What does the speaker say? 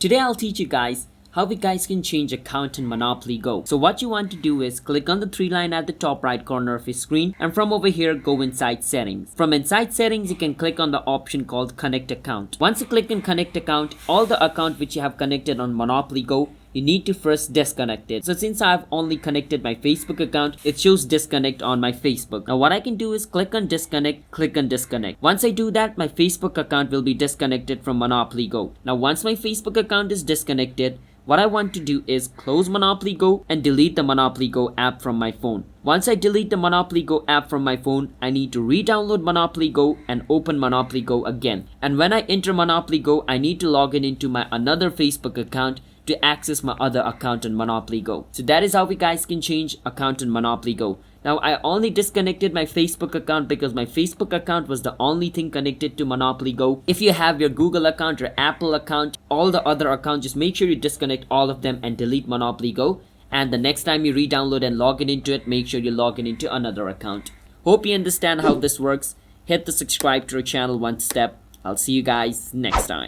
Today I'll teach you guys how we guys can change account in Monopoly Go. So what you want to do is click on the three line at the top right corner of your screen, and from over here go inside settings. From inside settings you can click on the option called connect account. Once you click on connect account, all the account which you have connected on Monopoly Go, you need to first disconnect it. So since I've only connected my Facebook account, it shows disconnect on my Facebook. Now what I can do is click on disconnect, click on disconnect. Once I do that, my Facebook account will be disconnected from Monopoly Go. Now once my Facebook account is disconnected, what I want to do is close Monopoly Go and delete the Monopoly Go app from my phone. Once I delete the Monopoly Go app from my phone, I need to re-download Monopoly Go and open Monopoly Go again. And when I enter Monopoly Go, I need to log in into my another Facebook account to access my other account on Monopoly Go. So that is how we guys can change account in Monopoly Go. Now I only disconnected my Facebook account because my Facebook account was the only thing connected to Monopoly Go. If you have your Google account or Apple account, all the other accounts, just make sure you disconnect all of them and delete Monopoly Go. And the next time you re-download and log in into it, make sure you log in into another account. Hope you understand how this works. Hit the subscribe to our channel one step. I'll see you guys next time.